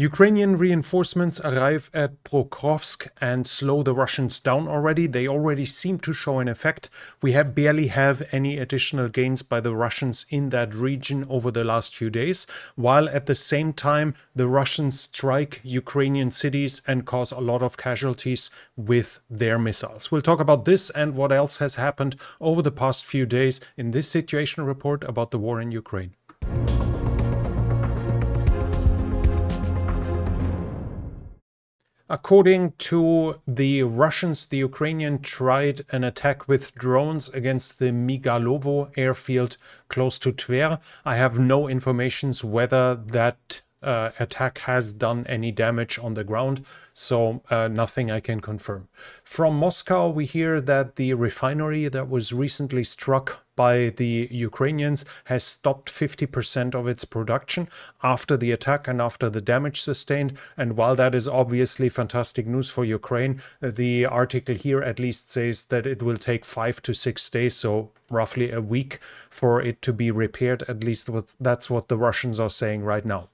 Ukrainian reinforcements arrive at Pokrovsk and slow the Russians down already. They already seem to show an effect. We barely have any additional gains by the Russians in that region over the last few days, while at the same time the Russians strike Ukrainian cities and cause a lot of casualties with their missiles. We'll talk about this and what else has happened over the past few days in this situation report about the war in Ukraine. According to the Russians, the Ukrainian tried an attack with drones against the Migalovo airfield close to Tver. I have no information whether that attack has done any damage on the ground, so nothing I can confirm. From Moscow, we hear that the refinery that was recently struck by the Ukrainians has stopped 50% of its production after the attack and after the damage sustained. And while that is obviously fantastic news for Ukraine, the article here at least says that it will take 5 to 6 days, so roughly a week, for it to be repaired. At least that's what the Russians are saying right now.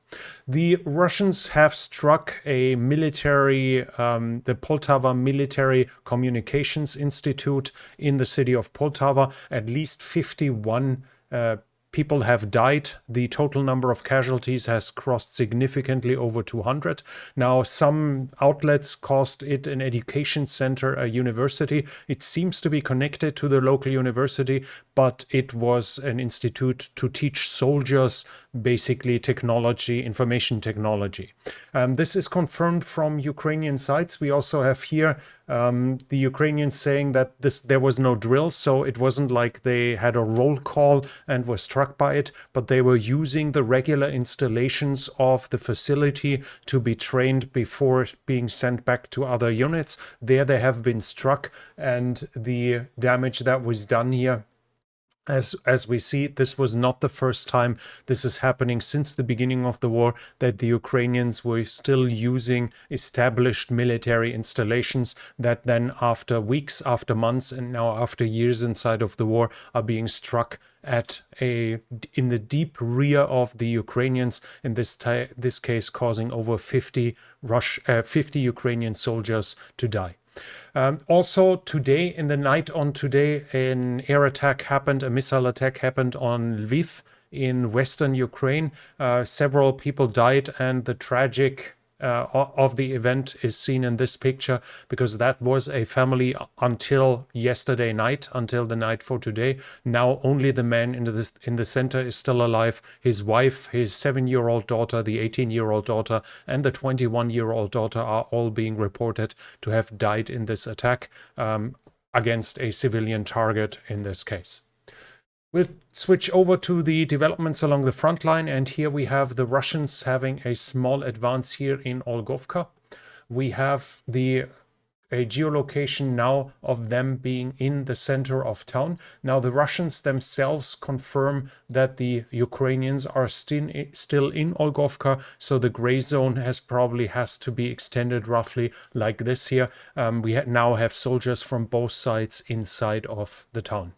The Russians have struck a military, the Poltava Military Communications Institute in the city of Poltava. At least 51 people have died. The total number of casualties has crossed significantly over 200. Now, some outlets called it an education center, a university. It seems to be connected to the local university, but it was an institute to teach soldiers basically technology, information technology. This is confirmed from Ukrainian sites. We also have here the Ukrainians saying that there was no drill, so it wasn't like they had a roll call and were struck by it, but they were using the regular installations of the facility to be trained before being sent back to other units. There they have been struck, and the damage that was done here, as we see, this was not the first time. This is happening since the beginning of the war, that the Ukrainians were still using established military installations that then after weeks, after months, and now after years inside of the war are being struck in the deep rear of the Ukrainians, in this case causing over 50 Ukrainian soldiers to die. Also today, in the night on today, an air attack happened, a missile attack happened on Lviv in western Ukraine. Several people died, and the tragic of the event is seen in this picture, because that was a family until yesterday night, until the night for today. Now only the man in the center is still alive. His wife, his 7-year-old daughter, the 18-year-old daughter, and the 21-year-old daughter are all being reported to have died in this attack against a civilian target in this case. We'll switch over to the developments along the front line, and here we have the Russians having a small advance here in Olgovka. We have a geolocation now of them being in the center of town. Now the Russians themselves confirm that the Ukrainians are still in Olgovka, so the gray zone has to be extended roughly like this here. We now have soldiers from both sides inside of the town.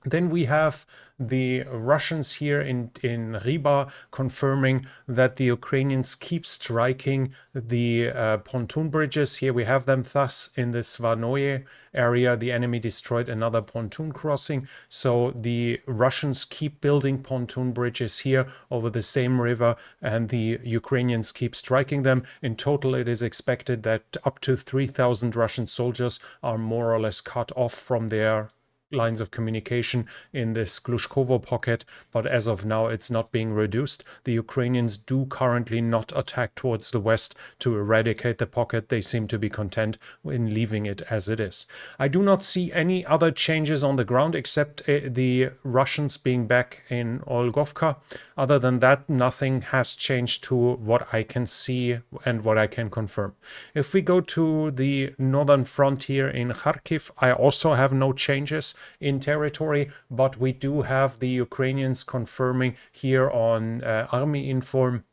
Then we have the Russians here in Riba confirming that the Ukrainians keep striking the pontoon bridges. Here we have them. Thus, in the Svanoye area, the enemy destroyed another pontoon crossing. So the Russians keep building pontoon bridges here over the same river, and the Ukrainians keep striking them. In total, it is expected that up to 3,000 Russian soldiers are more or less cut off from their lines of communication in this Glushkovo pocket, but as of now it's not being reduced. The Ukrainians do currently not attack towards the west to eradicate the pocket. They seem to be content in leaving it as it is. I do not see any other changes on the ground except the Russians being back in Olgovka. Other than that, nothing has changed to what I can see and what I can confirm. If we go to the northern frontier in Kharkiv, I also have no changes in territory, but we do have the Ukrainians confirming here on Army Inform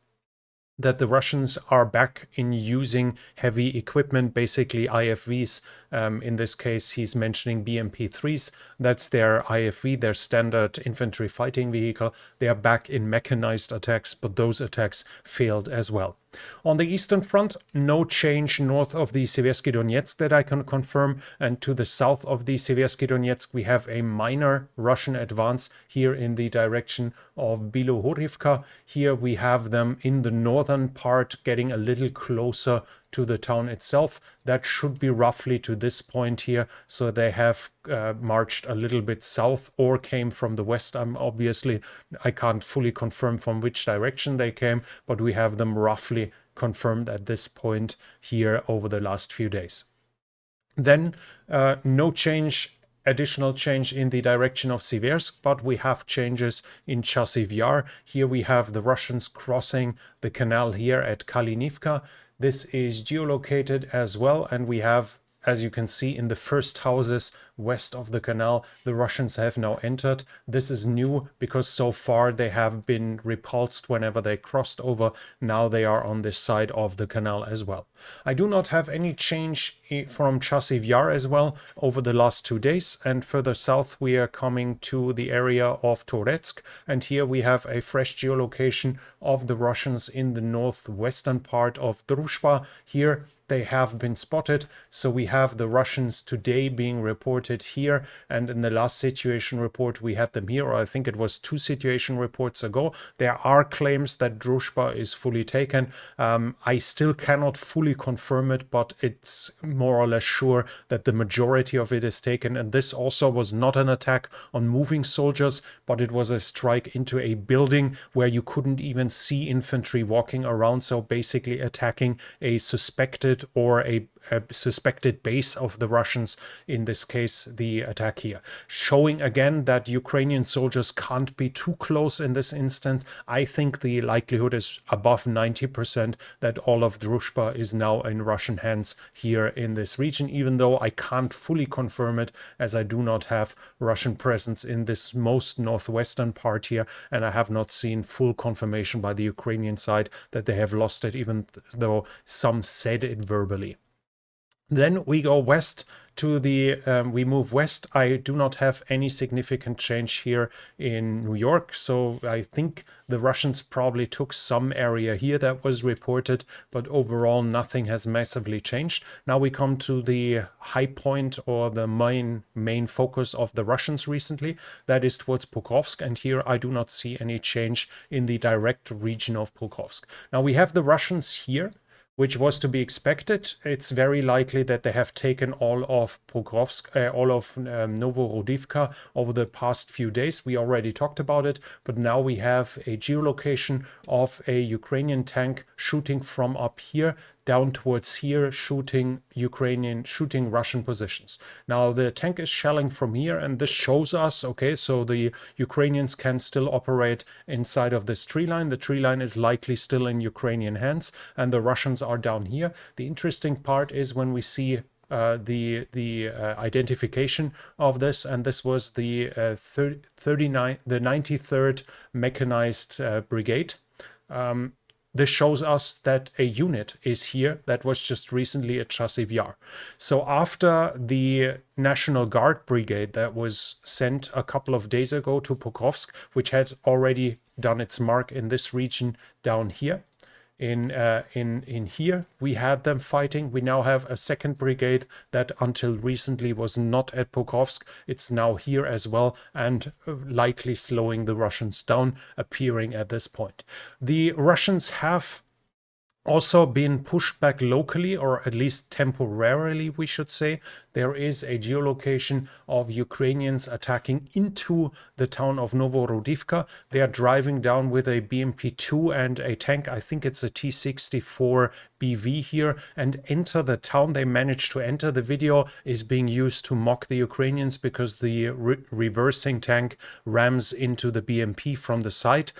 that the Russians are back in using heavy equipment, basically IFVs. In this case, he's mentioning BMP-3s. That's their IFV, their standard infantry fighting vehicle. They are back in mechanized attacks, but those attacks failed as well. On the eastern front, no change north of the Seversky Donetsk that I can confirm, and to the south of the Seversky Donetsk we have a minor Russian advance here in the direction of Bilohorivka. Here we have them in the northern part getting a little closer to the town itself. That should be roughly to this point here, so they have marched a little bit south or came from the west. I can't fully confirm from which direction they came, but we have them roughly confirmed at this point here over the last few days. Then no additional change in the direction of Siversk, but we have changes in Chasiv Yar. Here we have the Russians crossing the canal here at Kalinivka. This is geolocated as well, and we have, as you can see, in the first houses west of the canal, the Russians have now entered. This is new because so far they have been repulsed whenever they crossed over. Now they are on this side of the canal as well. I do not have any change from Chasiv Yar as well over the last 2 days, and further south we are coming to the area of Toretsk, and here we have a fresh geolocation of the Russians in the northwestern part of Druzhba. Here they have been spotted, so we have the Russians today being reported here, and in the last situation report we had them here, or I think it was 2 situation reports ago. There are claims that Druzhba is fully taken. I still cannot fully confirm it, but it's more or less sure that the majority of it is taken, and this also was not an attack on moving soldiers, but it was a strike into a building where you couldn't even see infantry walking around, so basically attacking a suspected or a suspected base of the Russians, in this case the attack here, showing again that Ukrainian soldiers can't be too close in this instant. I think the likelihood is above 90% that all of Druzhba is now in Russian hands here in this region, even though I can't fully confirm it, as I do not have Russian presence in this most northwestern part here, and I have not seen full confirmation by the Ukrainian side that they have lost it, even though some said it verbally. Then we go west to we move west. I do not have any significant change here in New York, so I think the Russians probably took some area here that was reported, but overall nothing has massively changed. Now we come to the high point, or the main focus of the Russians recently, that is towards Pokrovsk, and here I do not see any change in the direct region of Pokrovsk. Now we have the Russians here, which was to be expected. It's very likely that they have taken all of Pokrovsk, all of Novorodivka over the past few days. We already talked about it, but now we have a geolocation of a Ukrainian tank shooting from up here down towards here, shooting Russian positions. Now the tank is shelling from here, and this shows us, okay, so the Ukrainians can still operate inside of this tree line. The tree line is likely still in Ukrainian hands, and the Russians are down here. The interesting part is when we see the identification of this, and this was the 93rd Mechanized Brigade. This shows us that a unit is here that was just recently at Chasiv Yar. So after the National Guard Brigade that was sent a couple of days ago to Pokrovsk, which had already done its mark in this region down here, in here we had them fighting. We now have a second brigade that until recently was not at Pokrovsk. It's now here as well, and likely slowing the Russians down, appearing at this point. The Russians have also been pushed back locally, or at least temporarily, we should say. There is a geolocation of Ukrainians attacking into the town of Novorodivka. They are driving down with a BMP-2 and a tank, I think it's a T-64 BV here, and enter the town. They managed to enter. The video is being used to mock the Ukrainians because the reversing tank rams into the BMP from the side,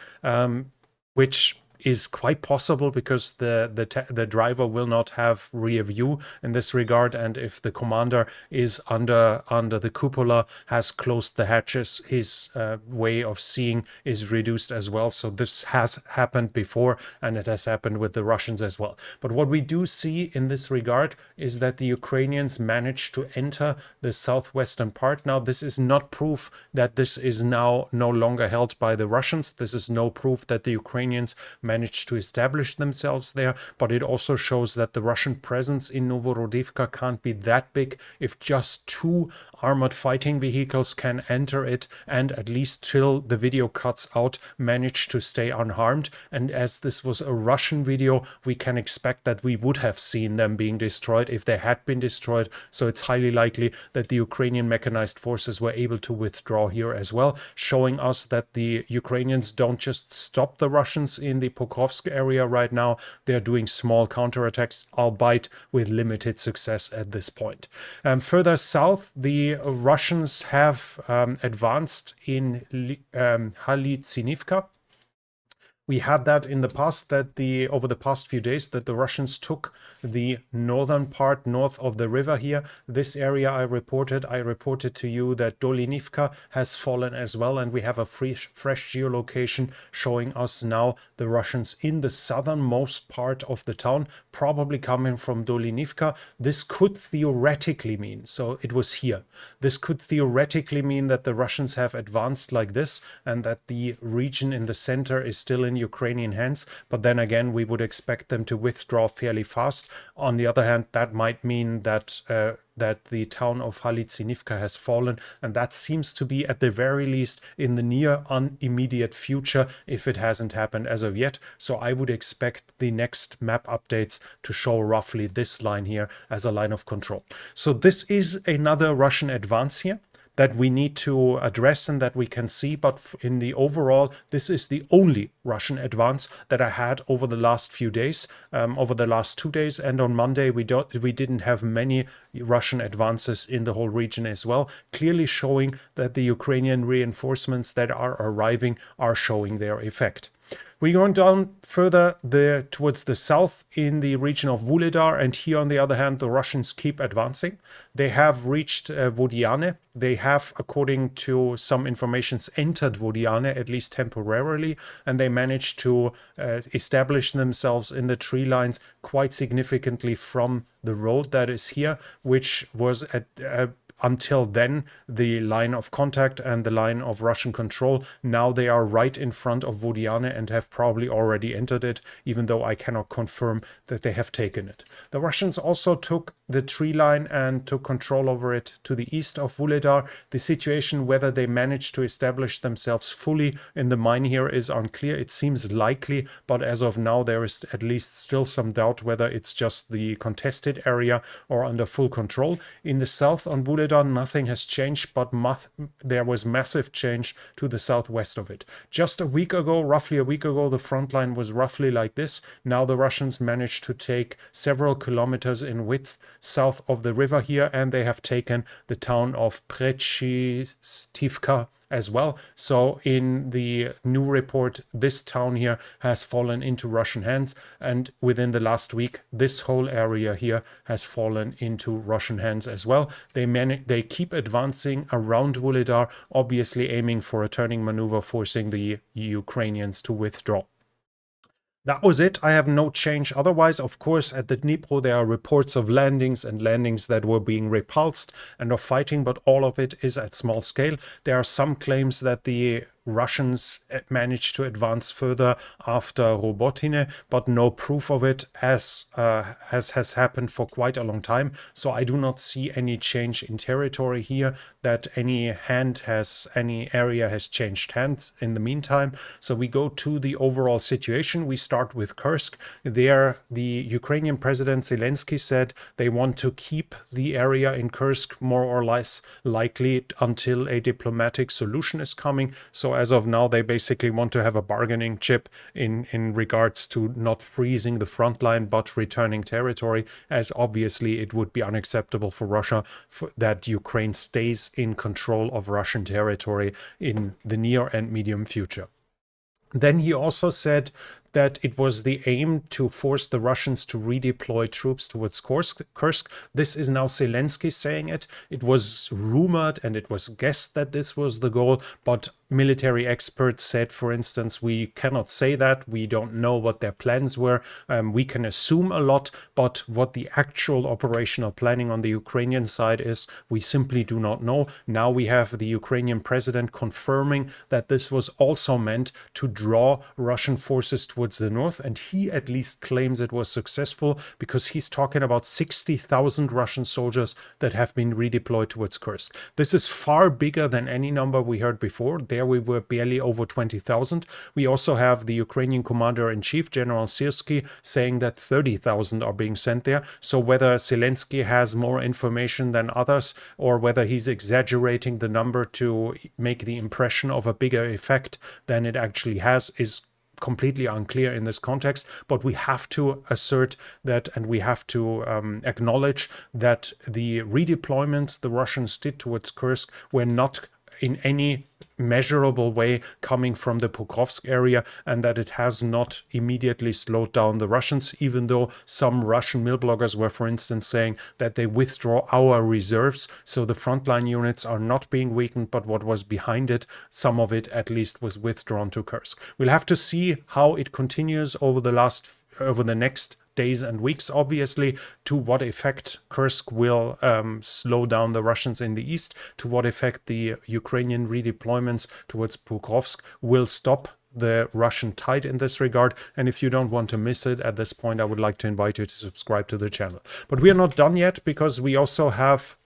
which is quite possible because the driver will not have rear view in this regard, and if the commander is under the cupola, has closed the hatches, his way of seeing is reduced as well. So this has happened before, and it has happened with the Russians as well. But what we do see in this regard is that the Ukrainians managed to enter the southwestern part. Now this is not proof that this is now no longer held by the Russians. This is no proof that the Ukrainians managed to establish themselves there, but it also shows that the Russian presence in Novorodivka can't be that big if just 2 armored fighting vehicles can enter it and, at least till the video cuts out, manage to stay unharmed. And as this was a Russian video, we can expect that we would have seen them being destroyed if they had been destroyed. So it's highly likely that the Ukrainian mechanized forces were able to withdraw here as well, showing us that the Ukrainians don't just stop the Russians in the Pokrovsk area right now. They're doing small counterattacks, albeit with limited success at this point. Further south, the Russians have advanced in Halytsinivka. We had that in the past, that over the past few days, that the Russians took the northern part north of the river here. This area I reported to you that Dolinivka has fallen as well, and we have a fresh geolocation showing us now the Russians in the southernmost part of the town, probably coming from Dolinivka. This could theoretically mean, so it was here, this could theoretically mean that the Russians have advanced like this and that the region in the center is still in Ukrainian hands, but then again we would expect them to withdraw fairly fast. On the other hand, that might mean that the town of Halytsinivka has fallen, and that seems to be at the very least in the near immediate future, if it hasn't happened as of yet. So I would expect the next map updates to show roughly this line here as a line of control. So this is another Russian advance here that we need to address and that we can see, but in the overall, this is the only Russian advance that I had over the last few days, over the last 2 days, and on Monday we didn't have many Russian advances in the whole region as well, clearly showing that the Ukrainian reinforcements that are arriving are showing their effect. We're going down further towards the south in the region of Vuhledar, and here on the other hand the Russians keep advancing. They have reached Vodiane. They have, according to some informations, entered Vodiane, at least temporarily, and they managed to establish themselves in the tree lines quite significantly from the road that is here, which was until then the line of contact and the line of Russian control. Now they are right in front of Vodiane and have probably already entered it, even though I cannot confirm that they have taken it. The Russians also took the tree line and took control over it to the east of Vuhledar. The situation, whether they managed to establish themselves fully in the mine here, is unclear. It seems likely, but as of now there is at least still some doubt whether it's just the contested area or under full control. In the south on Vuhledar, nothing has changed, but there was massive change to the southwest of it. Just a week ago, roughly a week ago, the front line was roughly like this. Now the Russians managed to take several kilometers in width south of the river here, and they have taken the town of Prechystivka as well. So in the new report, this town here has fallen into Russian hands, and within the last week this whole area here has fallen into Russian hands as well. They keep advancing around Vuhledar, obviously aiming for a turning maneuver, forcing the Ukrainians to withdraw. That was it. I have no change otherwise. Of course, at the Dnipro there are reports of landings and landings that were being repulsed and of fighting, but all of it is at small scale. There are some claims that the Russians managed to advance further after Robotine, but no proof of it, as has happened for quite a long time. So I do not see any change in territory here, that any area has changed hands in the meantime. So we go to the overall situation. We start with Kursk. There, the Ukrainian President Zelensky said they want to keep the area in Kursk more or less likely until a diplomatic solution is coming. So as of now, they basically want to have a bargaining chip in regards to not freezing the front line but returning territory, as obviously it would be unacceptable for Russia that Ukraine stays in control of Russian territory in the near and medium future. Then he also said that it was the aim to force the Russians to redeploy troops towards Kursk. This is now Zelensky saying it. It was rumored and it was guessed that this was the goal, but military experts said, for instance, we cannot say that. We don't know what their plans were. We can assume a lot, but what the actual operational planning on the Ukrainian side is, we simply do not know. Now we have the Ukrainian president confirming that this was also meant to draw Russian forces towards towards the north, and he at least claims it was successful because he's talking about 60,000 Russian soldiers that have been redeployed towards Kursk. This is far bigger than any number we heard before. There we were barely over 20,000. We also have the Ukrainian commander-in-chief, General Syrskyi, saying that 30,000 are being sent there. So whether Zelensky has more information than others, or whether he's exaggerating the number to make the impression of a bigger effect than it actually has, is completely unclear in this context. But we have to assert that, and we have to acknowledge that the redeployments the Russians did towards Kursk were not in any measurable way coming from the Pokrovsk area, and that it has not immediately slowed down the Russians, even though some Russian mill bloggers were, for instance, saying that they withdraw our reserves. So the frontline units are not being weakened, but what was behind it, some of it at least, was withdrawn to Kursk. We'll have to see how it continues over the next days and weeks, obviously, to what effect Kursk will slow down the Russians in the east, to what effect the Ukrainian redeployments towards Pokrovsk will stop the Russian tide in this regard. And if you don't want to miss it at this point, I would like to invite you to subscribe to the channel. But we are not done yet, because we also have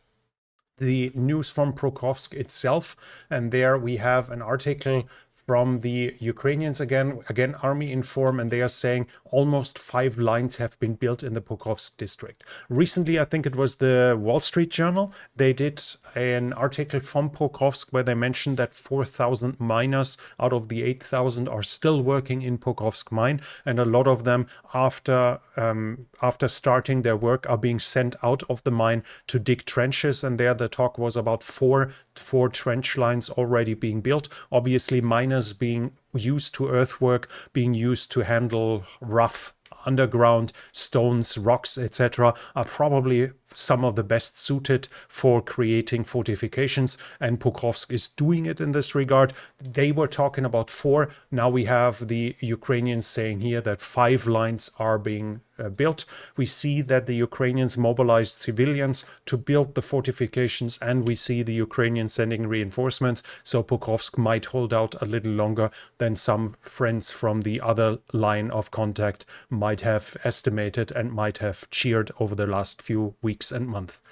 the news from Pokrovsk itself, and there we have an article from the Ukrainians again, Army Inform, and they are saying almost 5 lines have been built in the Pokrovsk district. Recently, I think it was the Wall Street Journal, they did an article from Pokrovsk where they mentioned that 4,000 miners out of the 8,000 are still working in Pokrovsk mine, and a lot of them, after starting their work, are being sent out of the mine to dig trenches. And there the talk was about four trench lines already being built. Obviously, miners being used to earthwork, being used to handle rough underground stones, rocks, etc., are probably some of the best suited for creating fortifications, and Pokrovsk is doing it in this regard. They were talking about 4. Now we have the Ukrainians saying here that 5 lines are being built. We see that the Ukrainians mobilized civilians to build the fortifications, and we see the Ukrainians sending reinforcements. So Pokrovsk might hold out a little longer than some friends from the other line of contact might have estimated and might have cheered over the last few weeks and months.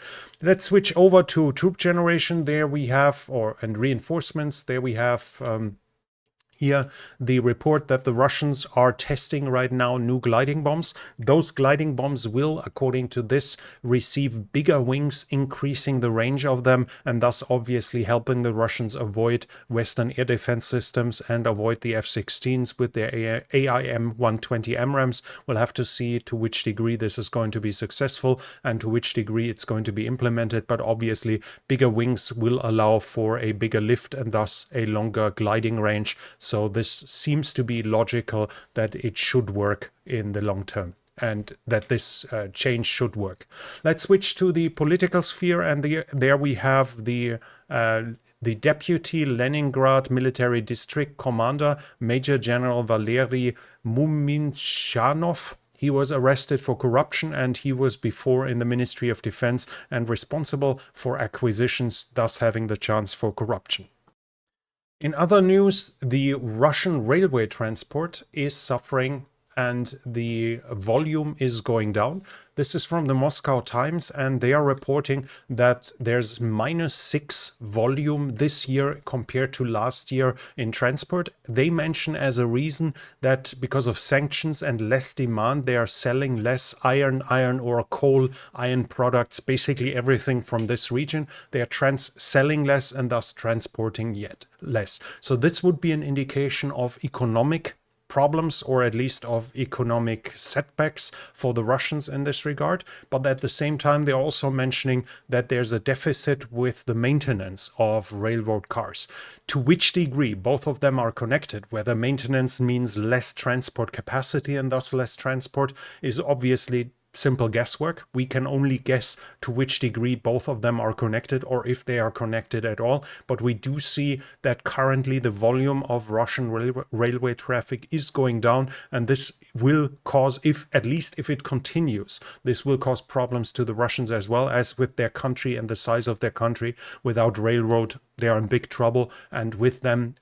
Let's switch over to troop generation. There we have, and reinforcements. There we have here the report that the Russians are testing right now new gliding bombs. Those gliding bombs will, according to this, receive bigger wings, increasing the range of them, and thus obviously helping the Russians avoid Western air defense systems and avoid the F-16s with their AIM-120 AMRAAMs. We'll have to see to which degree this is going to be successful and to which degree it's going to be implemented, but obviously bigger wings will allow for a bigger lift and thus a longer gliding range. So this seems to be logical that it should work in the long term, and that this change should work. Let's switch to the political sphere, and there we have the deputy Leningrad military district commander, Major General Valery Muminshanov. He was arrested for corruption, and he was before in the Ministry of Defense and responsible for acquisitions, thus having the chance for corruption. In other news, the Russian railway transport is suffering and the volume is going down. This is from the Moscow Times, and they are reporting that there's -6 volume this year compared to last year in transport. They mention as a reason that because of sanctions and less demand, they are selling less iron ore, coal, iron products, basically everything from this region. They are selling less and thus transporting yet less. So this would be an indication of economic problems, or at least of economic setbacks for the Russians in this regard. But at the same time, they're also mentioning that there's a deficit with the maintenance of railroad cars. To which degree both of them are connected, whether maintenance means less transport capacity and thus less transport, is obviously simple guesswork. We can only guess to which degree both of them are connected, or if they are connected at all. But we do see that currently the volume of Russian railway traffic is going down, and this will cause, at least if it continues, this will cause problems to the Russians as well, as with their country and the size of their country. Without railroad, they are in big trouble, and with them,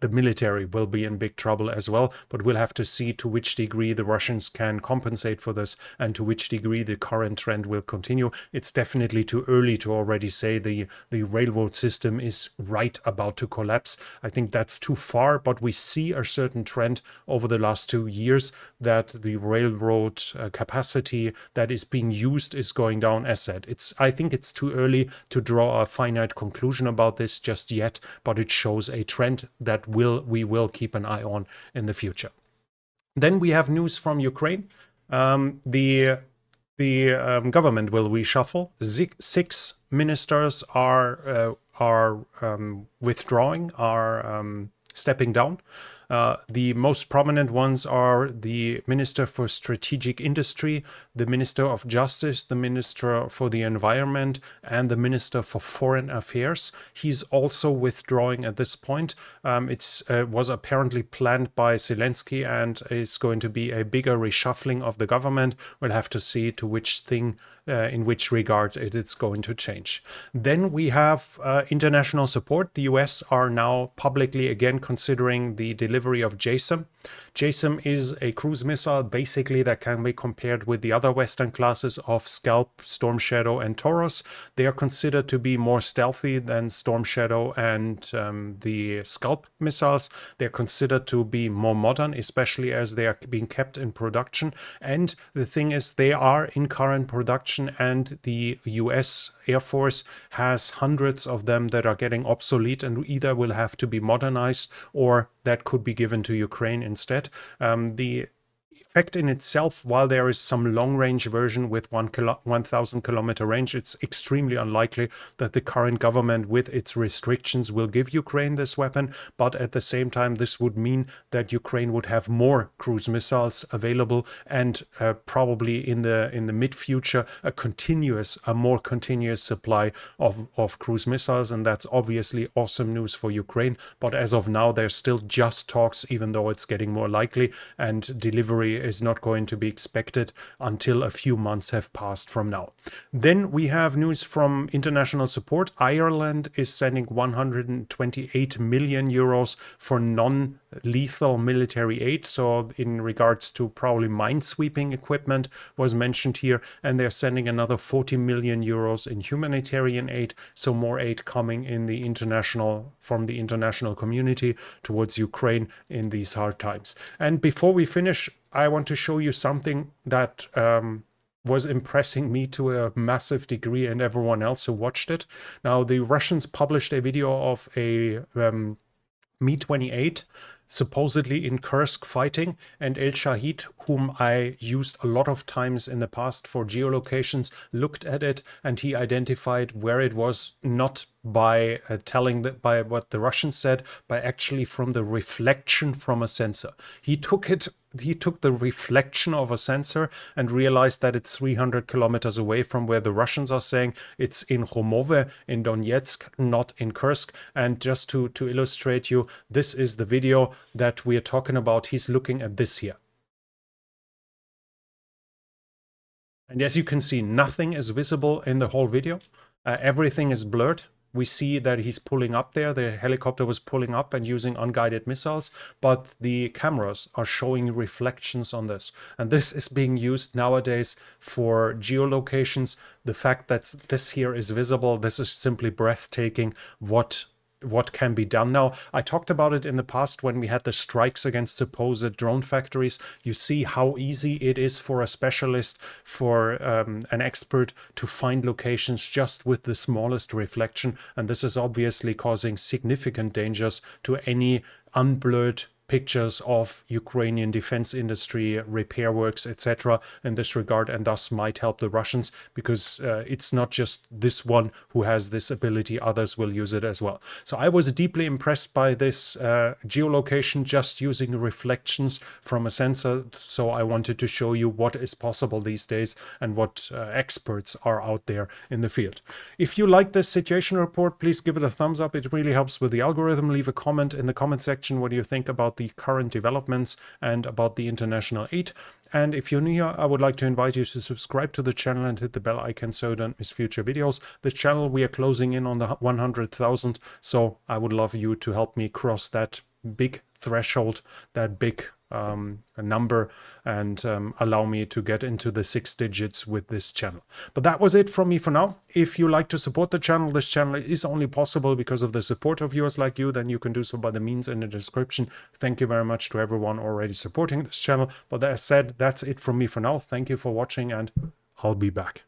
the military will be in big trouble as well, but we'll have to see to which degree the Russians can compensate for this and to which degree the current trend will continue. It's definitely too early to already say the railroad system is right about to collapse. I think that's too far, but we see a certain trend over the last 2 years that the railroad capacity that is being used is going down. As said, I think it's too early to draw a finite conclusion about this just yet, but it shows a trend that we will keep an eye on in the future. Then we have news from Ukraine. The government will reshuffle. 6 ministers are withdrawing, are stepping down. The most prominent ones are the Minister for Strategic Industry, the Minister of Justice, the Minister for the Environment, and the Minister for Foreign Affairs. He's also withdrawing at this point. It was apparently planned by Zelensky and is going to be a bigger reshuffling of the government. We'll have to see to which thing, in which regards it's going to change. Then we have international support. The US are now publicly again considering the delivery of JSON. JSON is a cruise missile basically that can be compared with the other Western classes of Scalp, Storm Shadow, and Taurus. They are considered to be more stealthy than Storm Shadow and the Scalp missiles. They're considered to be more modern, especially as they are being kept in production. And the thing is, they are in current production, and the US Air Force has hundreds of them that are getting obsolete and either will have to be modernized or that could be given to Ukraine instead. The effect in itself, while there is some long-range version with 1,000 kilometer range, it's extremely unlikely that the current government with its restrictions will give Ukraine this weapon. But at the same time, this would mean that Ukraine would have more cruise missiles available and probably in the mid-future a more continuous supply of cruise missiles. And that's obviously awesome news for Ukraine. But as of now, there's still just talks, even though it's getting more likely, and delivery is not going to be expected until a few months have passed from now. Then we have news from international support. Ireland is sending 128 million euros for non-lethal military aid. So in regards to probably minesweeping equipment was mentioned here, and they're sending another 40 million euros in humanitarian aid. So more aid coming in from the international community towards Ukraine in these hard times. And before we finish, I want to show you something that was impressing me to a massive degree and everyone else who watched it. Now, the Russians published a video of a Mi-28 supposedly in Kursk fighting, and El Shahid, whom I used a lot of times in the past for geolocations, looked at it and he identified where it was, not by by what the Russians said, but actually from the reflection from a sensor. He took the reflection of a sensor and realized that it's 300 kilometers away from where the Russians are saying it's in Khomove, in Donetsk, not in Kursk. And just to illustrate you, this is the video that we are talking about. He's looking at this here. And as you can see, nothing is visible in the whole video. Everything is blurred. We see that he's pulling up there. The helicopter was pulling up and using unguided missiles, but the cameras are showing reflections on this. And this is being used nowadays for geolocations. The fact that this here is visible, this is simply breathtaking. What can be done now. I talked about it in the past when we had the strikes against supposed drone factories. You see how easy it is for a specialist, for an expert to find locations just with the smallest reflection. And this is obviously causing significant dangers to any unblurred pictures of Ukrainian defense industry, repair works, etc. in this regard, and thus might help the Russians, because it's not just this one who has this ability, others will use it as well. So I was deeply impressed by this geolocation just using reflections from a sensor. So I wanted to show you what is possible these days and what experts are out there in the field. If you like this situation report, please give it a thumbs up. It really helps with the algorithm. Leave a comment in the comment section. What do you think about the current developments and about the international aid? And if you're new here, I would like to invite you to subscribe to the channel and hit the bell icon so you don't miss future videos. This channel, we are closing in on the 100,000, so I would love you to help me cross that big threshold, that big number, and allow me to get into the 6 digits with this channel. But that was it from me for now. If you like to support the channel, this channel is only possible because of the support of viewers like you, then you can do so by the means in the description. Thank you very much to everyone already supporting this channel. But as said, that's it from me for now. Thank you for watching, and I'll be back.